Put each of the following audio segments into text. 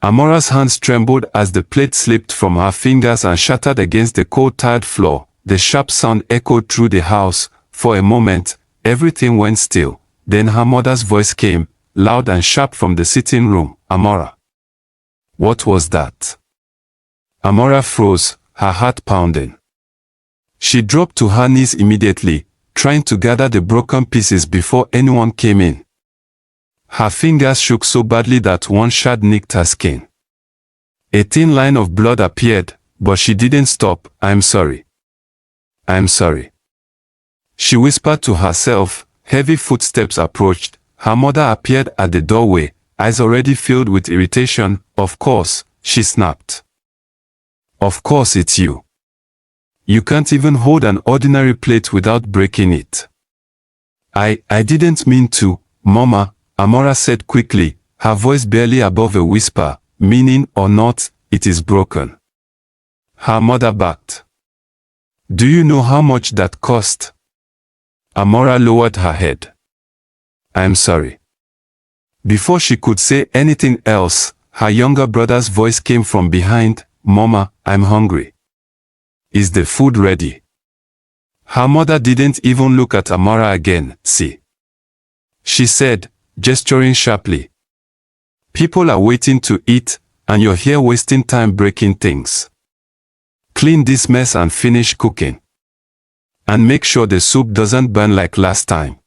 Amora's hands trembled as the plate slipped from her fingers and shattered against the cold tiled floor. The sharp sound echoed through the house. For a moment, everything went still. Then her mother's voice came, loud and sharp from the sitting room. "Amara." "What was that?" Amara froze, her heart pounding. She dropped to her knees immediately, trying to gather the broken pieces before anyone came in. Her fingers shook so badly that one shard nicked her skin. A thin line of blood appeared, but she didn't stop. "I'm sorry. I'm sorry." She whispered to herself. Heavy footsteps approached. Her mother appeared at the doorway, eyes already filled with irritation. "Of course," she snapped. "Of course it's you. You can't even hold an ordinary plate without breaking it." I didn't mean to, Mama," Amara said quickly, her voice barely above a whisper. "Meaning or not, it is broken." Her mother backed. "Do you know how much that cost?" Amara lowered her head. "I'm sorry." Before she could say anything else, her younger brother's voice came from behind. "Mama, I'm hungry. Is the food ready?" Her mother didn't even look at Amara again. "See," she said, gesturing sharply. "People are waiting to eat, and you're here wasting time breaking things. Clean this mess and finish cooking. And make sure the soup doesn't burn like last time."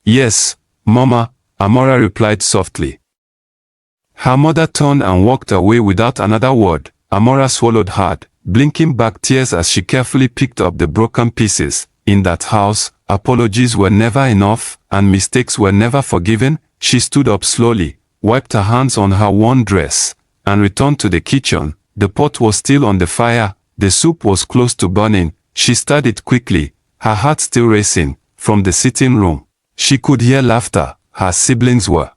"Yes, Mama," Amara replied softly. Her mother turned and walked away without another word. Amara swallowed hard, blinking back tears as she carefully picked up the broken pieces. In that house, apologies were never enough, and mistakes were never forgiven. She stood up slowly, wiped her hands on her worn dress, and returned to the kitchen. The pot was still on the fire. The soup was close to burning. She stirred it quickly, her heart still racing. From the sitting room, she could hear laughter. Her siblings were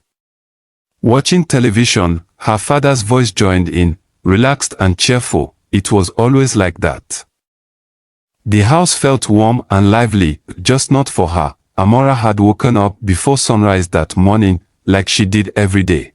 watching television. Her father's voice joined in, relaxed and cheerful. It was always like that. The house felt warm and lively, just not for her. Amara had woken up before sunrise that morning, like she did every day.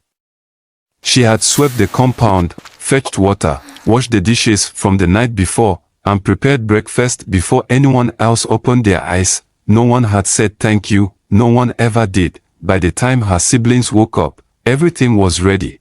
She had swept the compound, fetched water, washed the dishes from the night before, and prepared breakfast before anyone else opened their eyes. No one had said thank you, no one ever did. By the time her siblings woke up, everything was ready.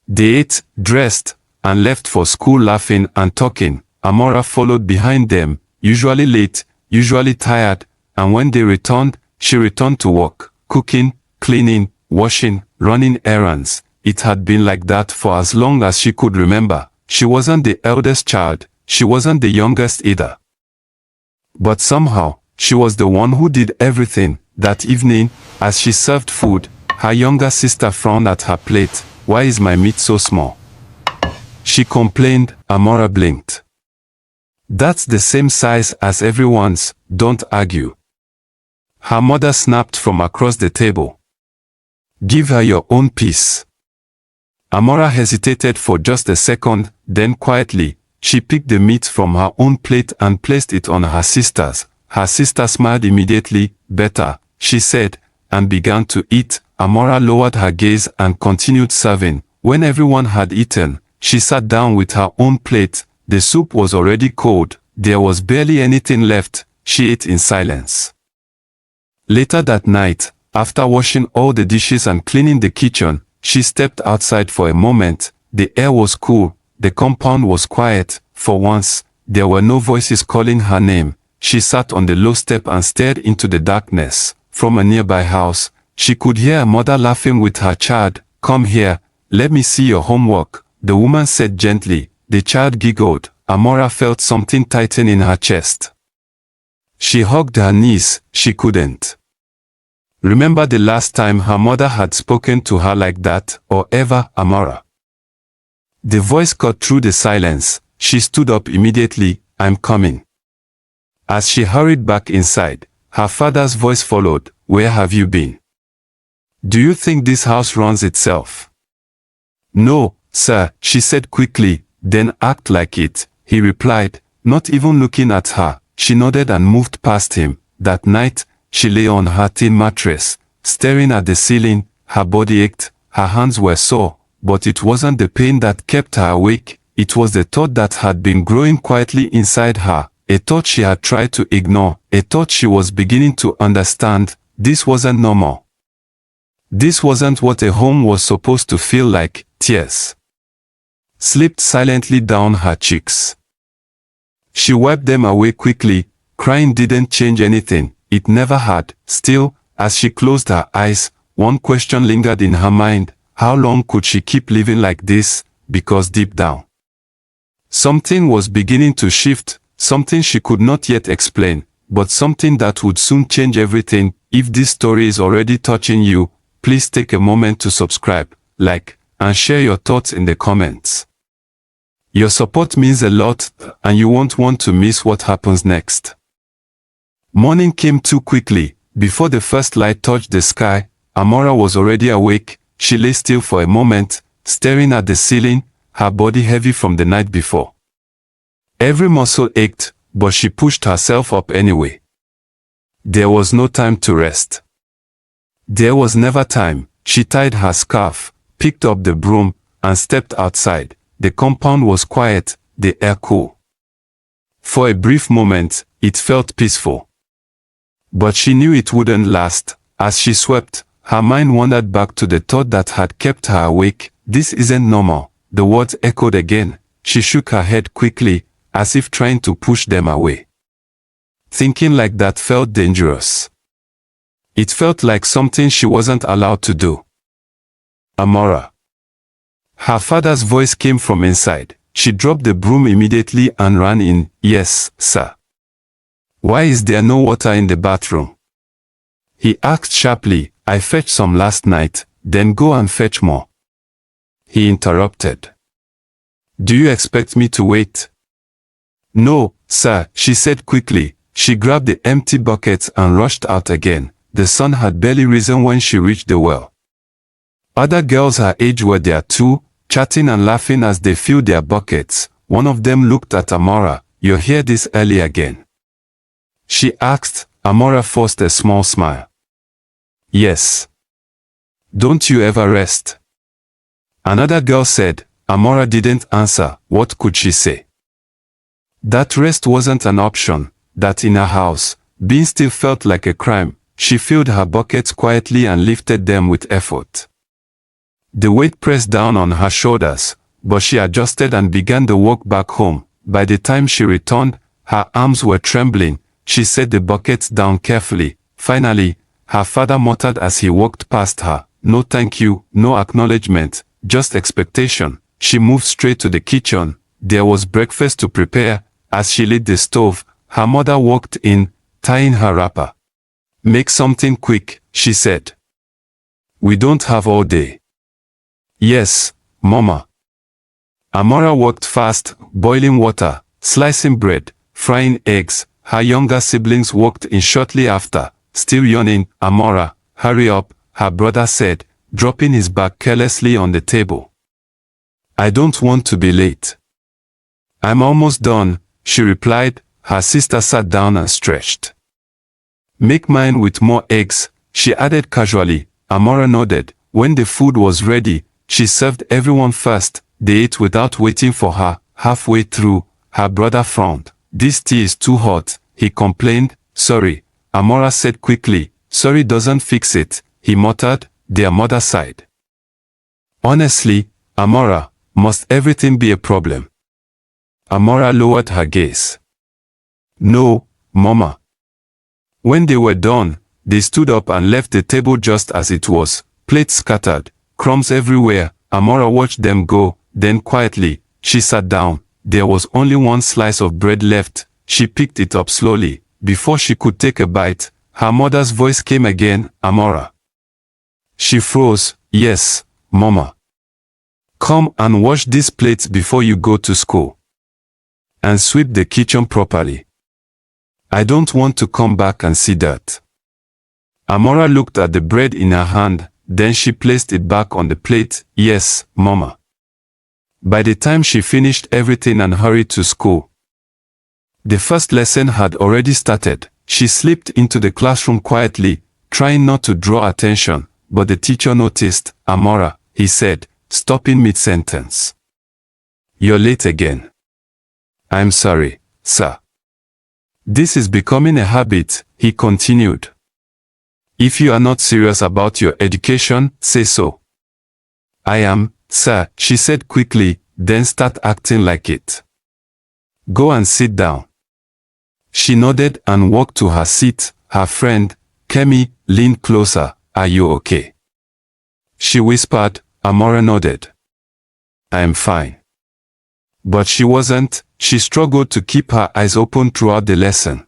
They ate, dressed, and left for school laughing and talking. Amara followed behind them, usually late, usually tired, and when they returned, she returned to work, cooking, cleaning, washing, running errands. It had been like that for as long as she could remember. She wasn't the eldest child, she wasn't the youngest either. But somehow, she was the one who did everything. That evening, as she served food, her younger sister frowned at her plate. "Why is my meat so small?" she complained. Amara blinked. "That's the same size as everyone's, don't argue," her mother snapped from across the table. "Give her your own piece." Amara hesitated for just a second, then quietly, she picked the meat from her own plate and placed it on her sister's. Her sister smiled immediately. "Better," she said, and began to eat. Amara lowered her gaze and continued serving. When everyone had eaten, she sat down with her own plate. The soup was already cold. There was barely anything left. She ate in silence. Later that night, after washing all the dishes and cleaning the kitchen, she stepped outside for a moment. The air was cool. The compound was quiet. For once, there were no voices calling her name. She sat on the low step and stared into the darkness. From a nearby house, she could hear a mother laughing with her child. "Come here, let me see your homework," the woman said gently. The child giggled. Amara felt something tighten in her chest. She hugged her knees. She couldn't remember the last time her mother had spoken to her like that, or ever. "Amara." The voice cut through the silence. She stood up immediately. "I'm coming." As she hurried back inside, her father's voice followed. "Where have you been? Do you think this house runs itself?" "No, sir," she said quickly. "Then act like it," he replied, not even looking at her. She nodded and moved past him. That night, she lay on her thin mattress, staring at the ceiling. Her body ached, her hands were sore, but it wasn't the pain that kept her awake, it was the thought that had been growing quietly inside her, a thought she had tried to ignore, a thought she was beginning to understand. This wasn't normal. This wasn't what a home was supposed to feel like. Tears slipped silently down her cheeks. She wiped them away quickly. Crying didn't change anything. It never had. Still, as she closed her eyes, one question lingered in her mind. How long could she keep living like this? Because deep down, something was beginning to shift, something she could not yet explain, but something that would soon change everything. If this story is already touching you, please take a moment to subscribe, like, and share your thoughts in the comments. Your support means a lot, and you won't want to miss what happens next. Morning came too quickly. Before the first light touched the sky, Amara was already awake. She lay still for a moment, staring at the ceiling, her body heavy from the night before. Every muscle ached, but she pushed herself up anyway. There was no time to rest. There was never time. She tied her scarf, picked up the broom, and stepped outside. The compound was quiet, the air cool. For a brief moment, it felt peaceful. But she knew it wouldn't last. As she swept, her mind wandered back to the thought that had kept her awake. This isn't normal. The words echoed again. She shook her head quickly, as if trying to push them away. Thinking like that felt dangerous. It felt like something she wasn't allowed to do. Amara. Her father's voice came from inside. She dropped the broom immediately and ran in. Yes, sir. Why is there no water in the bathroom? He asked sharply. I fetched some last night, then go and fetch more. He interrupted. Do you expect me to wait? No, sir, she said quickly. She grabbed the empty buckets and rushed out again. The sun had barely risen when she reached the well. Other girls her age were there too, chatting and laughing as they filled their buckets. One of them looked at Amara. You're here this early again? She asked. Amara forced a small smile. Yes. Don't you ever rest? Another girl said. Amara didn't answer. What could she say? That rest wasn't an option. That in her house, being still felt like a crime. She filled her buckets quietly and lifted them with effort. The weight pressed down on her shoulders, but she adjusted and began the walk back home. By the time she returned, her arms were trembling. She set the buckets down carefully. Finally, her father muttered as he walked past her. No thank you, no acknowledgement, just expectation. She moved straight to the kitchen. There was breakfast to prepare. As she lit the stove, her mother walked in, tying her wrapper. Make something quick, she said. We don't have all day. Yes, Mama. Amara walked fast, boiling water, slicing bread, frying eggs. Her younger siblings walked in shortly after, still yawning. Amara, hurry up, her brother said, dropping his bag carelessly on the table. I don't want to be late. I'm almost done, she replied. Her sister sat down and stretched. Make mine with more eggs, she added casually. Amara nodded. When the food was ready, she served everyone first. They ate without waiting for her. Halfway through, her brother frowned. This tea is too hot, he complained. Sorry, Amara said quickly. Sorry doesn't fix it, he muttered. Their mother sighed. Honestly, Amara, must everything be a problem? Amara lowered her gaze. No, Mama. When they were done, they stood up and left the table just as it was. Plates scattered, crumbs everywhere. Amara watched them go, then quietly, she sat down. There was only one slice of bread left. She picked it up slowly. Before she could take a bite, her mother's voice came again. Amara. She froze. Yes, Mama. Come and wash these plates before you go to school. And sweep the kitchen properly. I don't want to come back and see dirt. Amara looked at the bread in her hand, then she placed it back on the plate. Yes, Mama. By the time she finished everything and hurried to school, the first lesson had already started. She slipped into the classroom quietly, trying not to draw attention, but the teacher noticed. Amara, he said, stopping mid-sentence. "You're late again." "I'm sorry, sir." "This is becoming a habit," he continued. "If you are not serious about your education, say so." "I am, sir," she said quickly, then start acting like it. "Go and sit down." She nodded and walked to her seat. Her friend, Kemi, leaned closer. "Are you okay?" she whispered. Amara nodded. "I am fine." But she wasn't. She struggled to keep her eyes open throughout the lesson.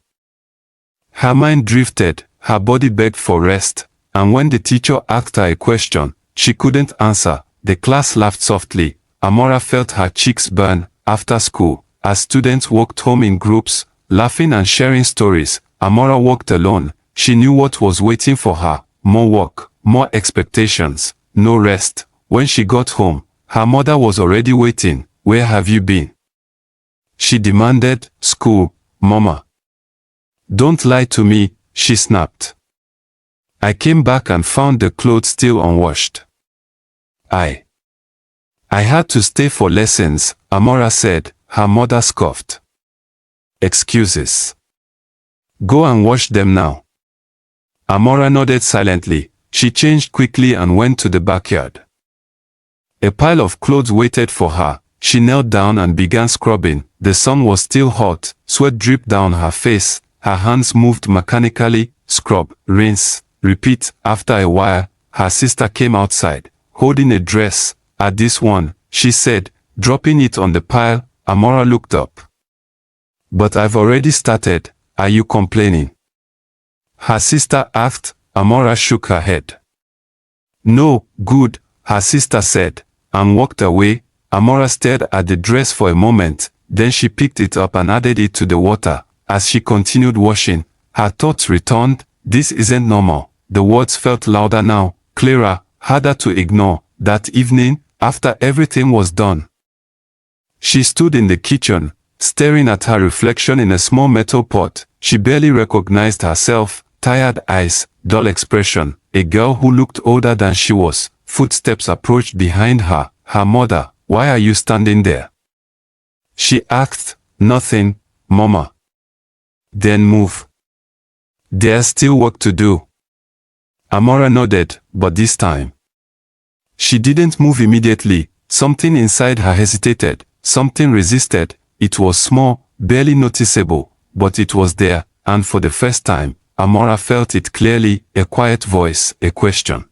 Her mind drifted, her body begged for rest, and when the teacher asked her a question, she couldn't answer. The class laughed softly. Amara felt her cheeks burn. After school, as students walked home in groups, laughing and sharing stories, Amara walked alone. She knew what was waiting for her: more work, more expectations, no rest. When she got home, her mother was already waiting. "Where have you been?" she demanded. "School, Mama." "Don't lie to me," she snapped. "I came back and found the clothes still unwashed." I had to stay for lessons," Amara said. Her mother scoffed. "Excuses. Go and wash them now." Amara nodded silently. She changed quickly and went to the backyard. A pile of clothes waited for her. She knelt down and began scrubbing. The sun was still hot. Sweat dripped down her face. Her hands moved mechanically. Scrub, rinse, repeat. After a while, her sister came outside, holding a dress. "At this one," she said, dropping it on the pile. Amara looked up. "But I've already started. Are you complaining?" her sister asked. Amara shook her head. "No, good," her sister said, and walked away. Amara stared at the dress for a moment, then she picked it up and added it to the water. As she continued washing, her thoughts returned. "This isn't normal." The words felt louder now, clearer, harder to ignore. That evening, after everything was done, she stood in the kitchen, staring at her reflection in a small metal pot. She barely recognized herself. Tired eyes, dull expression, a girl who looked older than she was. Footsteps approached behind her. Her mother. "Why are you standing there?" she asked. "Nothing, Mama." "Then move. There's still work to do." Amara nodded, but this time, she didn't move immediately. Something inside her hesitated. Something resisted. It was small, barely noticeable, but it was there, and for the first time, Amara felt it clearly. A quiet voice, a question.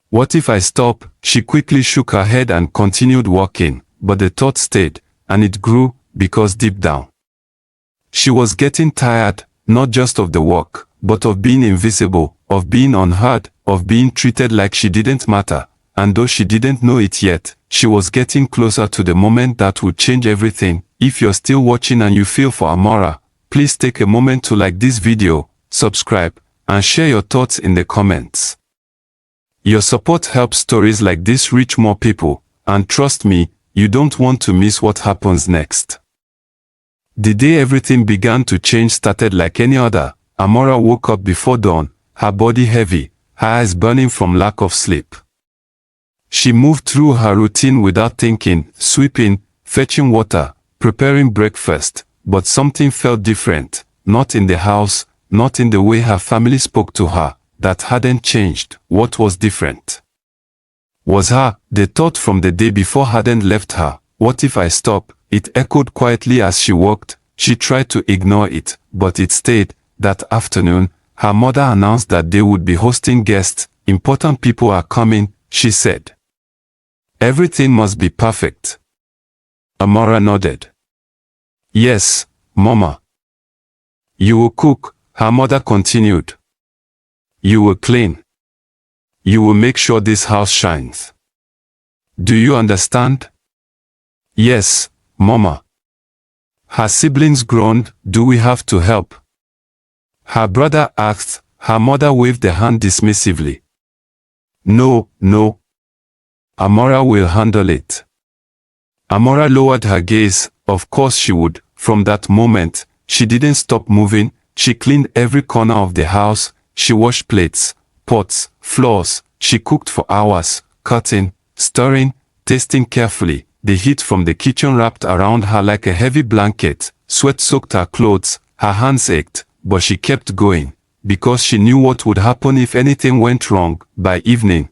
"What if I stop?" She quickly shook her head and continued walking, but the thought stayed, and it grew, because deep down, she was getting tired, not just of the work, but of being invisible, of being unheard, of being treated like she didn't matter. And though she didn't know it yet, she was getting closer to the moment that would change everything. If you're still watching and you feel for Amara, please take a moment to like this video, subscribe, and share your thoughts in the comments. Your support helps stories like this reach more people, and trust me, you don't want to miss what happens next. The day everything began to change started like any other. Amara woke up before dawn, her body heavy, her eyes burning from lack of sleep. She moved through her routine without thinking, sweeping, fetching water, preparing breakfast, but something felt different, not in the house, not in the way her family spoke to her. That hadn't changed. What was different was her. The thought from the day before hadn't left her. "What if I stop?" It echoed quietly as she walked. She tried to ignore it, but it stayed. That afternoon, her mother announced that they would be hosting guests. "Important people are coming," she said. "Everything must be perfect." Amara nodded. "Yes, Mama." "You will cook," her mother continued. "You will clean. You will make sure this house shines. Do you understand?" "Yes, Mama." Her siblings groaned. "Do we have to help?" her brother asked. Her mother waved a hand dismissively. "No, no. Amara will handle it." Amara lowered her gaze. Of course she would. From that moment, she didn't stop moving. She cleaned every corner of the house. She washed plates, pots, floors. She cooked for hours, cutting, stirring, tasting carefully. The heat from the kitchen wrapped around her like a heavy blanket. Sweat soaked her clothes. Her hands ached, but she kept going, because she knew what would happen if anything went wrong. By evening,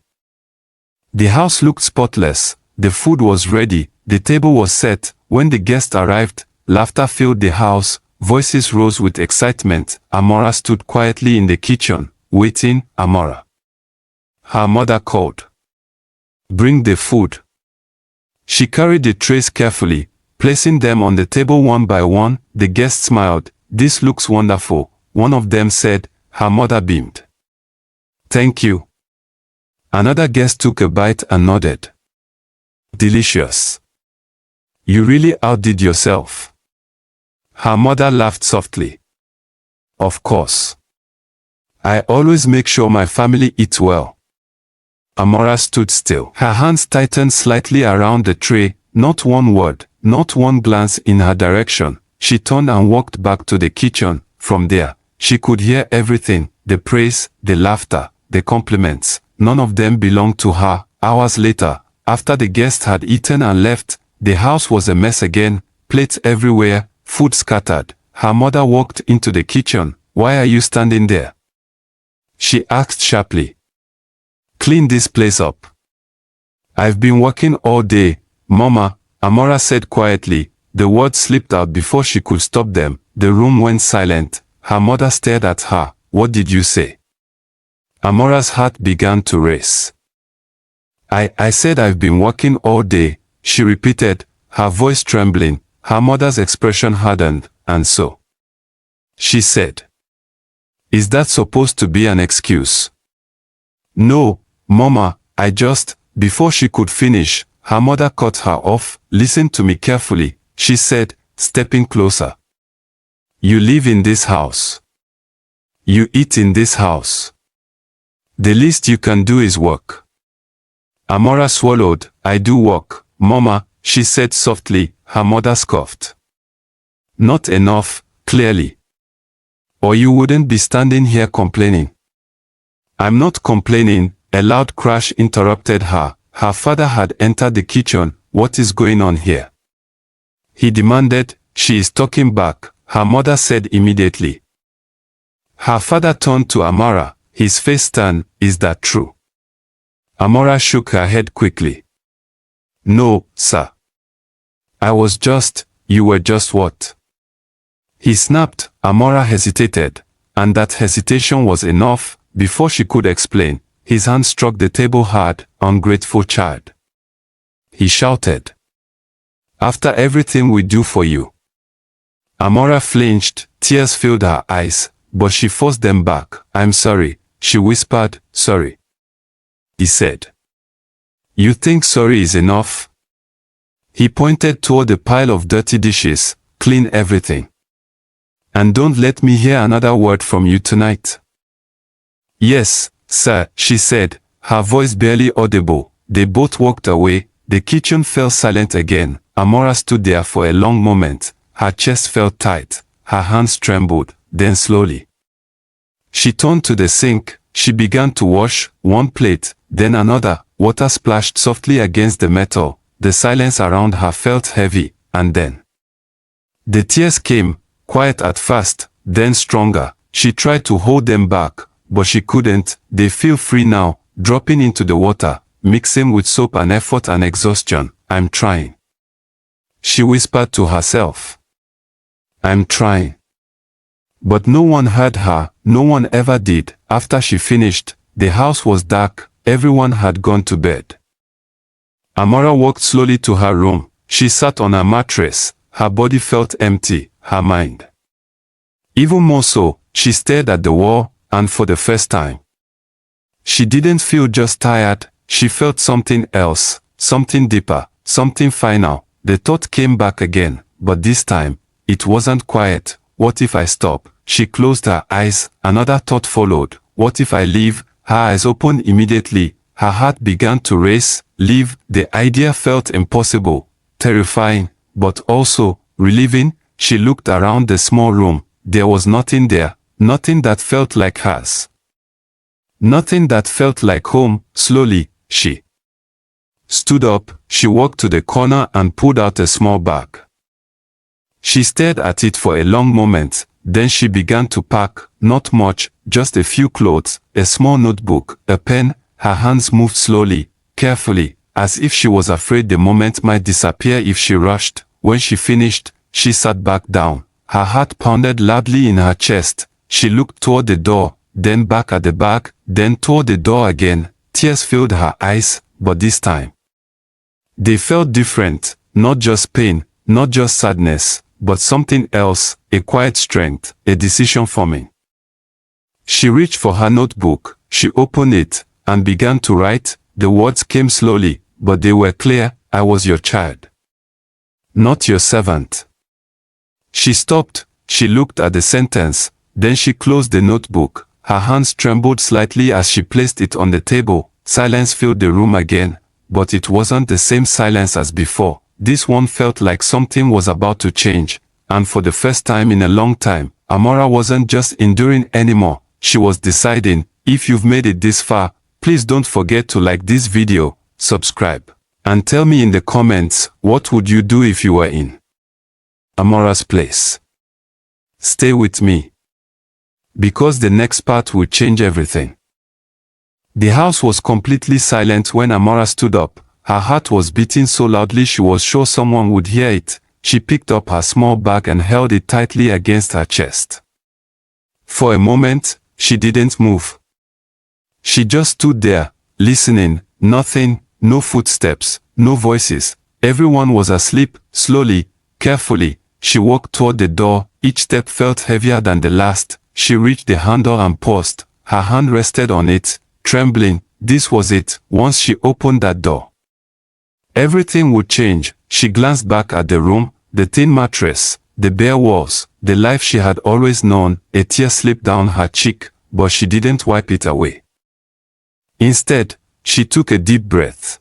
the house looked spotless. The food was ready. The table was set. When the guests arrived, laughter filled the house. Voices rose with excitement. Amara stood quietly in the kitchen, waiting. Amara, her mother called. Bring the food. She carried the trays carefully, placing them on the table one by one. The guests smiled. This looks wonderful, one of them said. Her mother beamed. Thank you. Another guest took a bite and nodded. Delicious. You really outdid yourself. Her mother laughed softly. Of course. I always make sure my family eats well. Amara stood still. Her hands tightened slightly around the tray. Not one word, not one glance in her direction. She turned and walked back to the kitchen. From there, she could hear everything, the praise, the laughter, the compliments. None of them belonged to her. Hours later, after the guests had eaten and left, the house was a mess again, plates everywhere, food scattered. Her mother walked into the kitchen. Why are you standing there? She asked sharply. Clean this place up. I've been working all day, Mama, Amara said quietly. The words slipped out before she could stop them. The room went silent. Her mother stared at her. What did you say? Amara's heart began to race. I said I've been working all day, she repeated, her voice trembling. Her mother's expression hardened. And so? She said. Is that supposed to be an excuse? No, Mama, I just... Before she could finish, her mother cut her off. Listen to me carefully, she said, stepping closer. You live in this house. You eat in this house. The least you can do is work. Amara swallowed. I do work, Mama, she said softly. Her mother scoffed. Not enough, clearly. Or you wouldn't be standing here complaining. I'm not complaining, a loud crash interrupted her. Her father had entered the kitchen. What is going on here? He demanded. She is talking back, her mother said immediately. Her father turned to Amara. His face turned. Is that true? Amara shook her head quickly. No, sir. I was just... You were just what? He snapped. Amara hesitated, and that hesitation was enough. Before she could explain, his hand struck the table hard. Ungrateful child. He shouted. After everything we do for you. Amara flinched. Tears filled her eyes, but she forced them back. I'm sorry, she whispered. Sorry. He said. You think sorry is enough? He pointed toward the pile of dirty dishes. Clean everything. And don't let me hear another word from you tonight. Yes, sir, she said, her voice barely audible. They both walked away. The kitchen fell silent again. Amara stood there for a long moment. Her chest felt tight. Her hands trembled. Then slowly, she turned to the sink. She began to wash one plate, then another. Water splashed softly against the metal. The silence around her felt heavy, and then the tears came, quiet at first, then stronger. She tried to hold them back, but she couldn't. They feel free now, dropping into the water, mixing with soap and effort and exhaustion. I'm trying. She whispered to herself. I'm trying. But no one heard her, no one ever did. After she finished, the house was dark, everyone had gone to bed. Amara walked slowly to her room. She sat on her mattress. Her body felt empty, her mind. Even more so, she stared at the wall, and for the first time, she didn't feel just tired, she felt something else, something deeper, something final. The thought came back again, but this time, it wasn't quiet. What if I stop? She closed her eyes. Another thought followed. What if I leave? Her eyes opened immediately. Her heart began to race. Leave. The idea felt impossible, terrifying, but also relieving. She looked around the small room. There was nothing there, nothing that felt like hers. Nothing that felt like home. Slowly, she stood up, she walked to the corner and pulled out a small bag. She stared at it for a long moment, then she began to pack, not much, just a few clothes, a small notebook, a pen. Her hands moved slowly, carefully, as if she was afraid the moment might disappear if she rushed. When she finished, she sat back down. Her heart pounded loudly in her chest. She looked toward the door, then back at the bag, then toward the door again. Tears filled her eyes, but this time they felt different, not just pain, not just sadness, but something else, a quiet strength, a decision forming. She reached for her notebook, she opened it, and began to write. The words came slowly, but they were clear. I was your child, not your servant. She stopped, she looked at the sentence, then she closed the notebook. Her hands trembled slightly as she placed it on the table. Silence filled the room again, but it wasn't the same silence as before. This one felt like something was about to change, and for the first time in a long time, Amara wasn't just enduring anymore, she was deciding. If you've made it this far, please don't forget to like this video, subscribe, and tell me in the comments, what would you do if you were in Amara's place? Stay with me, because the next part will change everything. The house was completely silent when Amara stood up. Her heart was beating so loudly she was sure someone would hear it. She picked up her small bag and held it tightly against her chest. For a moment, she didn't move. She just stood there, listening. Nothing, no footsteps, no voices. Everyone was asleep. Slowly, carefully, she walked toward the door. Each step felt heavier than the last. She reached the handle and paused. Her hand rested on it, trembling. This was it. Once she opened that door, everything would change. She glanced back at the room, the thin mattress, the bare walls, the life she had always known. A tear slipped down her cheek, but she didn't wipe it away. Instead, she took a deep breath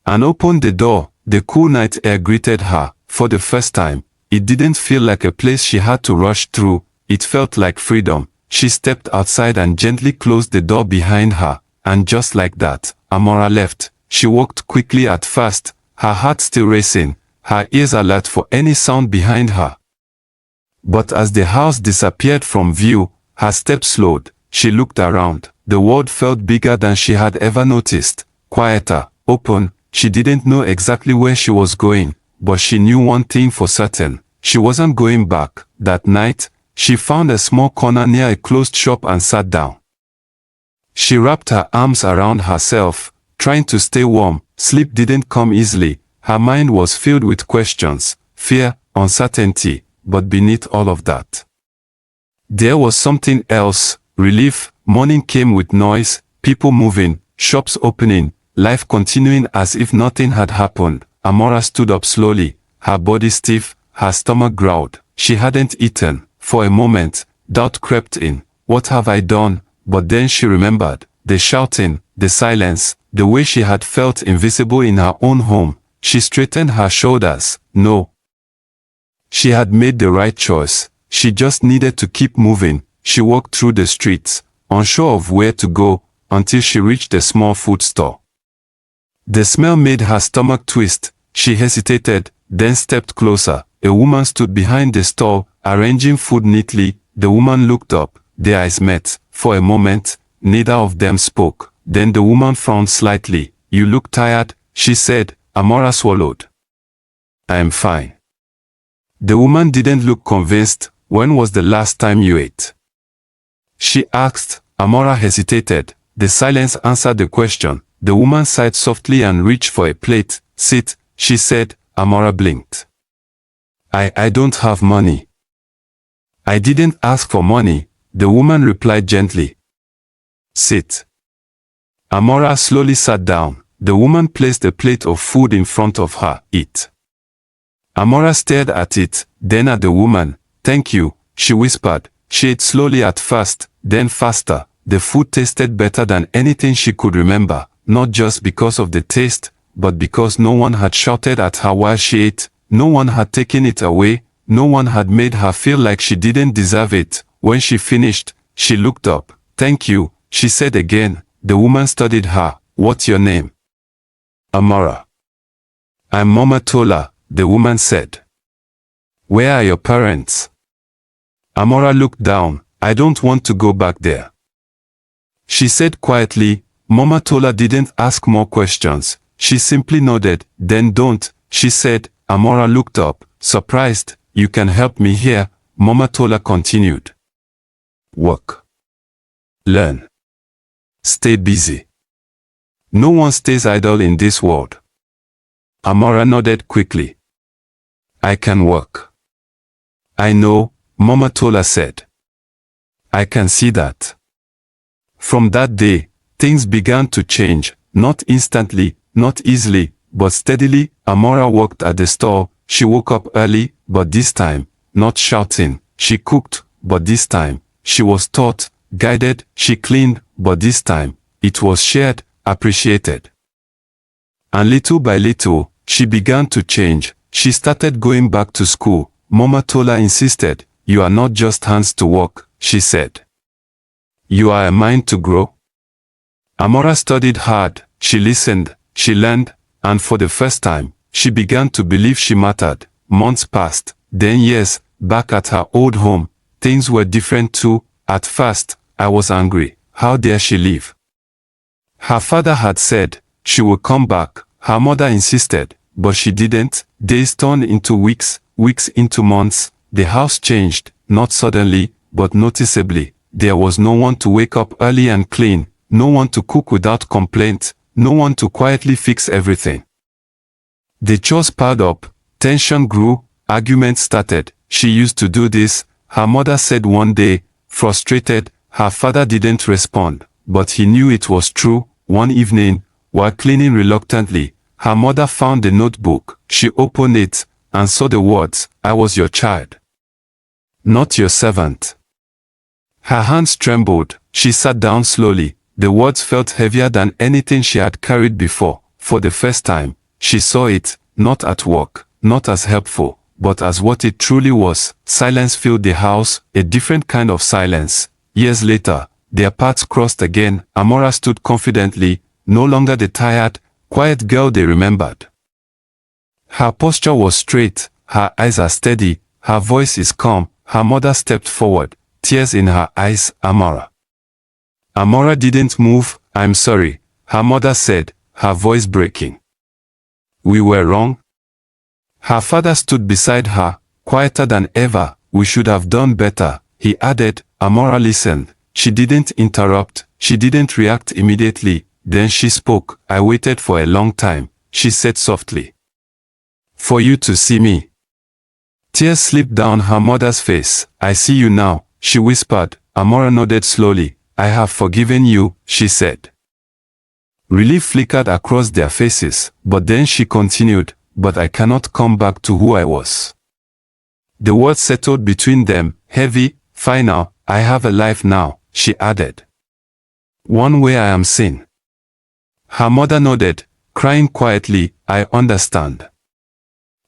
and opened the door. The cool night air greeted her. For the first time, it didn't feel like a place she had to rush through. It felt like freedom. She stepped outside and gently closed the door behind her, and just like that, Amara left. She walked quickly at first, her heart still racing, her ears alert for any sound behind her. But as the house disappeared from view, her steps slowed. She looked around. The world felt bigger than she had ever noticed, quieter, open. She didn't know exactly where she was going, but she knew one thing for certain. She wasn't going back. That night, she found a small corner near a closed shop and sat down. She wrapped her arms around herself, trying to stay warm. Sleep didn't come easily. Her mind was filled with questions, fear, uncertainty, but beneath all of that, there was something else, relief. Morning came with noise, people moving, shops opening, life continuing as if nothing had happened. Amara stood up slowly, her body stiff, her stomach growled. She hadn't eaten. For a moment, doubt crept in. What have I done? But then she remembered. The shouting, the silence, the way she had felt invisible in her own home. She straightened her shoulders. No. She had made the right choice. She just needed to keep moving. She walked through the streets, unsure of where to go, until she reached a small food store. The smell made her stomach twist. She hesitated, then stepped closer. A woman stood behind the stall, arranging food neatly. The woman looked up. Their eyes met. For a moment, neither of them spoke. Then the woman frowned slightly. You look tired, she said. Amara swallowed. I am fine. The woman didn't look convinced. When was the last time you ate? She asked. Amara hesitated. The silence answered the question. The woman sighed softly and reached for a plate. Sit, she said. Amara blinked. I don't have money. I didn't ask for money, the woman replied gently. Sit. Amara slowly sat down. The woman placed a plate of food in front of her. Eat. Amara stared at it, then at the woman. Thank you, she whispered. She ate slowly at first, then faster. The food tasted better than anything she could remember, not just because of the taste, but because no one had shouted at her while she ate. No one had taken it away. No one had made her feel like she didn't deserve it. When she finished, she looked up. Thank you, she said again. The woman studied her. What's your name? Amara. I'm Mama Tola, the woman said. Where are your parents? Amara looked down. I don't want to go back there, she said quietly. Mama Tola didn't ask more questions. She simply nodded. Then don't, she said. Amara looked up, surprised. You can help me here, Mama Tola continued. Work. Learn. Stay busy. No one stays idle in this world. Amara nodded quickly. I can work. I know, Mama Tola said. I can see that. From that day, things began to change, not instantly, not easily, but steadily. Amara worked at the store. She woke up early, but this time, not shouting. She cooked, but this time, she was taught, guided. She cleaned, but this time, it was shared, appreciated. And little by little, she began to change. She started going back to school. Mama Tola insisted. You are not just hands to work, she said. You are a mind to grow. Amara studied hard. She listened, she learned, and for the first time, she began to believe she mattered. Months passed, then years. Back at her old home, things were different too. At first, I was angry. How dare she leave? Her father had said she would come back. Her mother insisted, but she didn't. Days turned into weeks, weeks into months. The house changed, not suddenly, but noticeably. There was no one to wake up early and clean, no one to cook without complaint, no one to quietly fix everything. The chores piled up, tension grew, arguments started. She used to do this, her mother said one day, frustrated. Her father didn't respond, but he knew it was true. One evening, while cleaning reluctantly, her mother found the notebook. She opened it and saw the words, I was your child, not your servant. Her hands trembled. She sat down slowly. The words felt heavier than anything she had carried before. For the first time, she saw it, not at work, not as helpful, but as what it truly was. Silence filled the house, a different kind of silence. Years later, their paths crossed again. Amara stood confidently, no longer the tired, quiet girl they remembered. Her posture was straight, her eyes are steady, her voice is calm. Her mother stepped forward, tears in her eyes. Amara. Amara didn't move. I'm sorry, her mother said, her voice breaking. We were wrong. Her father stood beside her, quieter than ever. We should have done better, he added. Amara listened. She didn't interrupt. She didn't react immediately. Then she spoke. I waited for a long time, she said softly. For you to see me. Tears slipped down her mother's face. I see you now, she whispered. Amara nodded slowly. I have forgiven you, she said. Relief flickered across their faces, but then she continued, but I cannot come back to who I was. The words settled between them, heavy, final. I have a life now, she added. One way I am seen. Her mother nodded, crying quietly. I understand.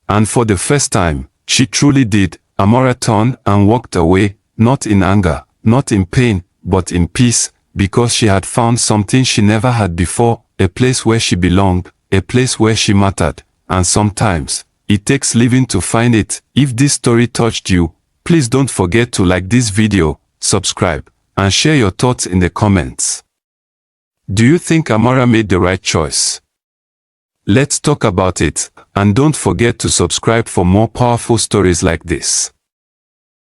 And for the first time, she truly did. Amara turned and walked away, not in anger, not in pain, but in peace, because she had found something she never had before, a place where she belonged, a place where she mattered. And sometimes, it takes living to find it. If this story touched you, please don't forget to like this video, subscribe, and share your thoughts in the comments. Do you think Amara made the right choice? Let's talk about it, and don't forget to subscribe for more powerful stories like this.